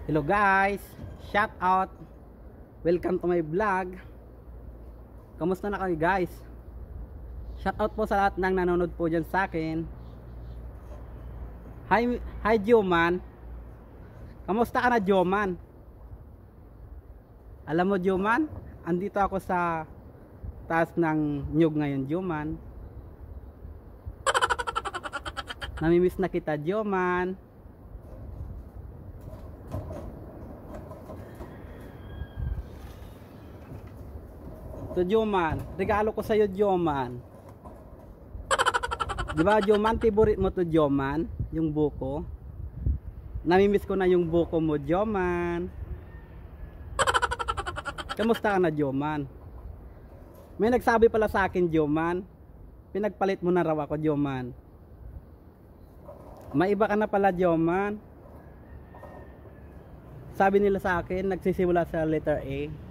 Hello guys, shout out, welcome to my vlog. Kamusta na kayo guys? Shout out po sa lahat ng nanonood po dyan sa akin. Hi Joman. Kamusta ka na Joman? Alam mo Joman, andito ako sa taas ng nyug ngayon Joman. Namimiss na kita Joman. So Joman, regalo ko sa'yo Joman. Diba Joman, favorite mo to Joman, yung buko. Namimiss ko na yung buko mo Joman. Kamusta ka na Joman? May nagsabi pala sa akin Joman, pinagpalit mo na raw ako Joman. Maiba ka na pala Joman. Sabi nila sa akin, nagsisimula sa letter A.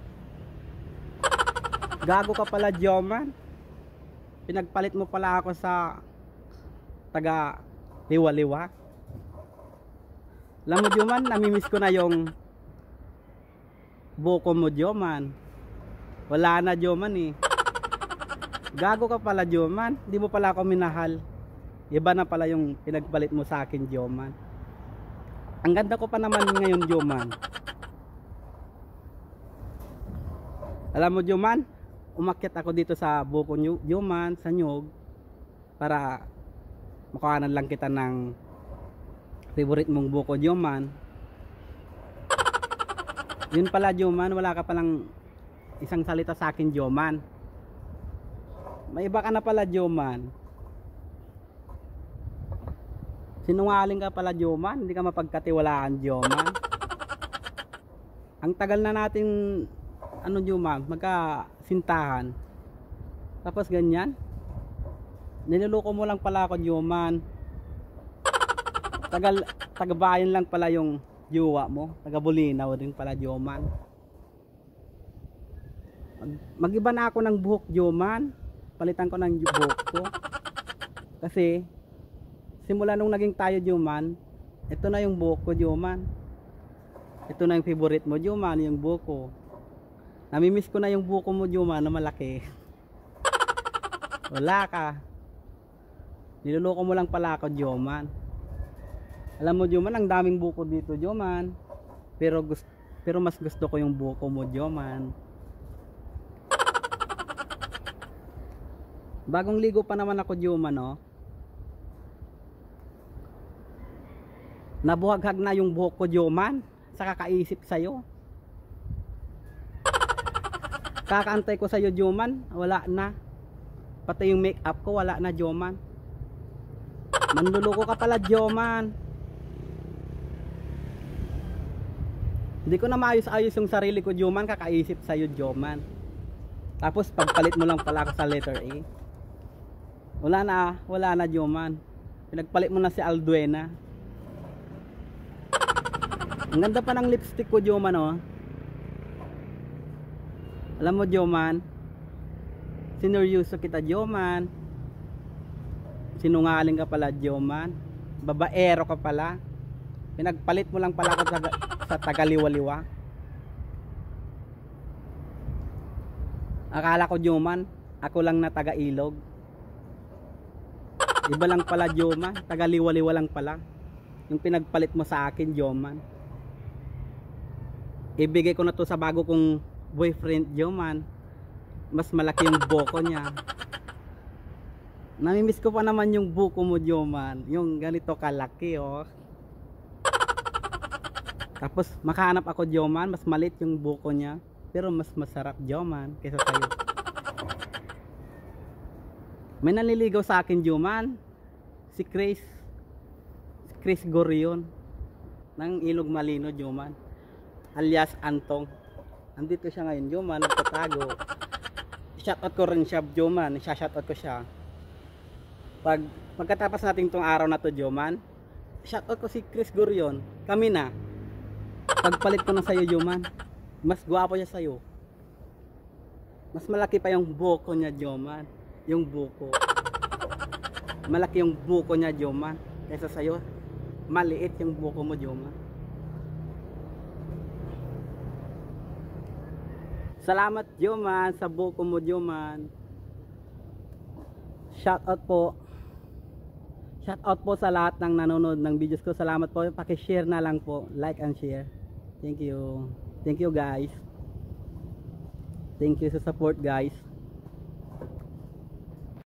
Gago ka pala Joman. Pinagpalit mo pala ako sa taga liwa-liwa. Alam mo Joman, namimiss ko na yung buko mo Joman. Wala na Joman eh. Gago ka pala Joman. Di mo pala ako minahal. Iba na pala yung pinagpalit mo sa akin Joman. Ang ganda ko pa naman ngayon Joman. Alam mo Joman, umakyat ako dito sa buko nyo Joman, sa nyug, para makuhanan lang kita ng favorite mong buko Joman. Yun pala Joman, wala ka palang isang salita sa akin Joman. May iba ka na pala Joman. Sinungaling ka pala Joman, hindi ka mapagkatiwalaan Joman. Ang tagal na natin ano Joman, magkasintahan. Tapos ganyan. Niloloko mo lang pala ako Joman. Tagabayan lang pala yung jowa mo. Taga-Bulinaw din pala Joman. Magiba na ako ng buhok Joman. Palitan ko ng buhok ko. Kasi simula nung naging tayo Joman, ito na yung buhok ko Joman. Ito na yung favorite mo Joman, yung buhok ko. Namimiss ko na yung buko mo Joman na malaki. Wala ka. Niloloko mo lang pala ako Joman. Alam mo Joman, ang daming buko dito Joman. Pero mas gusto ko yung buko mo Joman. Bagong ligo pa naman ako Joman oh. Nabuhaghag na yung buhok ko Joman sa kakaisip sa'yo. Kakaantay ko sa'yo Joman, wala na. Pati yung make up ko wala na Joman. Manluloko ka pala Joman. Hindi ko na maayos-ayos yung sarili ko Joman, kakaisip sa'yo Joman. Tapos pagpalit mo lang pala ako sa letter A. Wala na Joman. Pinagpalit mo na si Alduena. Ang ganda pa ng lipstick ko Joman oh. Alam mo Joman, sineryoso kita Joman. Sinungaling ka pala Joman. Babaero ka pala. Pinagpalit mo lang pala ako sa tagaliwa-liwa. Akala ko Joman, ako lang na taga-ilog. Iba lang pala Joman, tagaliwa-liwa lang pala yung pinagpalit mo sa akin Joman. Ibigay ko na to sa bago kong boyfriend Joman. Mas malaki yung buko niya. Namimiss ko pa naman yung buko mo Joman, yung ganito kalaki oh. Tapos makahanap ako Joman, mas maliit yung buko niya, pero mas masarap Joman kaysa sa'yo. May naliligaw sa akin Joman, si Chris Gorion ng Ilog Malino Joman, alias Antong. Andito siya ngayon Joman, nagtatago. Shoutout ko rin siya Joman, shoutout ko siya. Pagkatapos natin tong araw na to Joman, shoutout ko si Chris Gorion. Kami na. Pagpalit ko na sa'yo Joman, mas gwapo siya sa'yo. Mas malaki pa yung buko niya Joman. Yung buko. Malaki yung buko niya Joman kaysa sa'yo. Maliit yung buko mo Joman. Salamat Joman sa buko mo Joman. Shout out po. Shout out po sa lahat ng nanonood ng videos ko. Salamat po. Paki-share na lang po. Like and share. Thank you. Thank you guys. Thank you sa support guys.